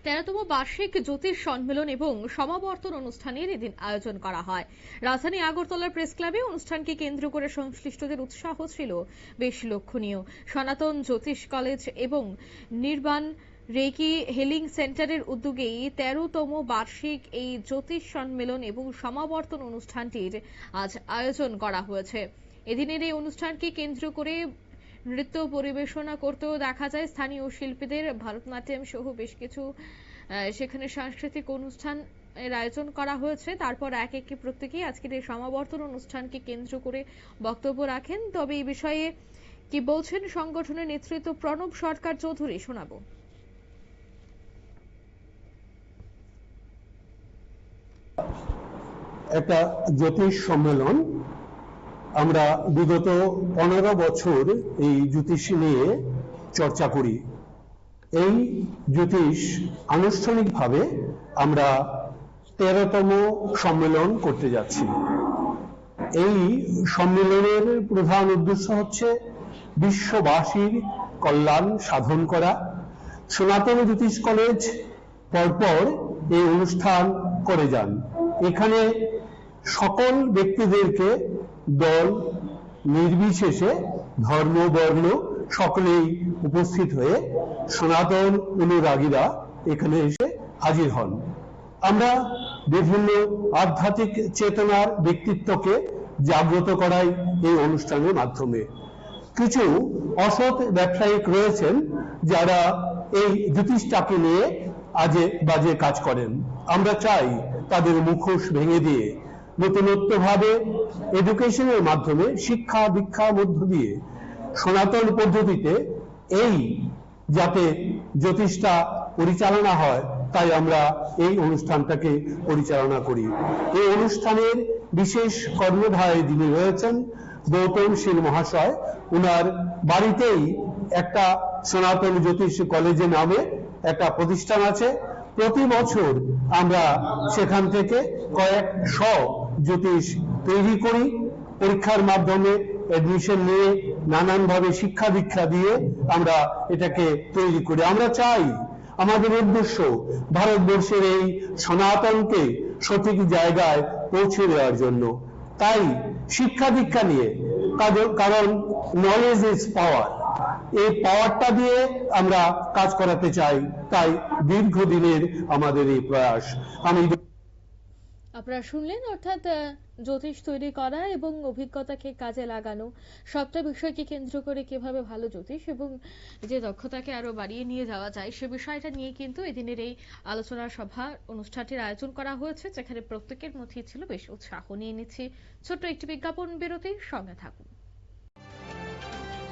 13তম বার্ষিক জ্যোতিষ সম্মেলন এবং সমাবর্তন অনুষ্ঠানের এদিন আয়োজন করা হয়। রাজধানী আগরতলার প্রেস ক্লাবে অনুষ্ঠানকে কেন্দ্র করে সংশ্লিষ্টদের উৎসাহ ছিল বেশ লক্ষণীয়। সনাতন জ্যোতিষ কলেজ এবং নির্বাণ রেকি হিলিং সেন্টারের উদ্যোগেই 13তম বার্ষিক এই জ্যোতিষ সম্মেলন এবং সমাবর্তন অনুষ্ঠানটির আজ আয়োজন করা হয়েছে। এদিনের এই অনুষ্ঠানকে কেন্দ্র করে নৃত্য পরিবেশনা করতেও দেখা যায় স্থানীয় শিল্পীদের। ভারতনাট্যম সহ বেশ কিছু সেখানে সাংস্কৃতিক অনুষ্ঠান এর আয়োজন করা হয়েছে। তারপর এক এক প্রত্যেকেই আজকের এই সমাবর্তন অনুষ্ঠানকে কেন্দ্র করে বক্তব্য রাখেন। তবে এই বিষয়ে কি বলছেন সংগঠনের নেতৃত্ব প্রণব সরকার চৌধুরী, শোনাবো। একটা জ্যোতিষ সম্মেলন, আমরা বিগত 15 বছর এই জ্যোতিষ নিয়ে চর্চা করি। এই জ্যোতিষ আনুষ্ঠানিকভাবে আমরা 13তম সম্মেলন করতে যাচ্ছি। এই সম্মেলনের প্রধান উদ্দেশ্য হচ্ছে বিশ্ববাসীর কল্যাণ সাধন করা। সনাতন জ্যোতিষ কলেজ পরপর এই অনুষ্ঠান করে যান। এখানে সকল ব্যক্তিদেরকে দল নির্বিশেষে ধর্ম বর্ণ সকলেই উপস্থিত হয়ে সনাতন অনুরাগীরা এখানে এসে হাজির হন। আমরা বিভিন্ন আধ্যাত্মিক চেতনার ব্যক্তিত্বকে জাগ্রত করাই এই অনুষ্ঠানের মাধ্যমে। কিছু অসৎ ব্যবসায়িক রয়েছেন যারা এই জ্যোতিষটাকে নিয়ে আজে বাজে কাজ করেন। আমরা চাই তাদের মুখোশ ভেঙে দিয়ে নতুনত্বভাবে এডুকেশনের মাধ্যমে শিক্ষা দীক্ষার মধ্য দিয়ে সনাতন পদ্ধতিতে এই যাতে জ্যোতিষটা পরিচালনা হয়, তাই আমরা এই অনুষ্ঠানটাকে পরিচালনা করি। এই অনুষ্ঠানের বিশেষ কর্মধারায় যিনি রয়েছেন গৌতম শীল মহাশয়, উনার বাড়িতেই একটা সনাতন জ্যোতিষ কলেজের নামে একটা প্রতিষ্ঠান আছে। প্রতি বছর আমরা সেখান থেকে কয়েকশ জ্যোতিষ তৈরি করি। পরীক্ষার মাধ্যমে অ্যাডমিশন নিয়ে নানানভাবে শিক্ষা দীক্ষা দিয়ে আমরা এটাকে তৈরি করি। আমরা চাই, আমাদের উদ্দেশ্য ভারতবর্ষের এই সনাতনকে সঠিক জায়গায় পৌঁছে দেওয়ার জন্য। তাই শিক্ষা দীক্ষা নিয়ে, কারণ নলেজ ইজ পাওয়ার, এই পাওয়ারটা দিয়ে আমরা কাজ করাতে চাই। তাই দীর্ঘদিনের আমাদের এই প্রয়াস। আপনারা শুনলেন, অর্থাৎ জ্যোতিষ তৈরি করা এবং অভিজ্ঞতাকে কাজে লাগানো, সবটা বিষয়কে কেন্দ্র করে কিভাবে ভালো জ্যোতিষ এবং যে দক্ষতাকে আরো বাড়িয়ে নিয়ে যাওয়া যায় সে বিষয়টা নিয়ে কিন্তু এদিনের এই আলোচনা সভা অনুষ্ঠানটির আয়োজন করা হয়েছে, যেখানে প্রত্যেকের মধ্যে ছিল বেশ উৎসাহ। নিয়ে নিচ্ছি ছোট্ট একটি বিজ্ঞাপন বিরতি, সঙ্গে থাকুন।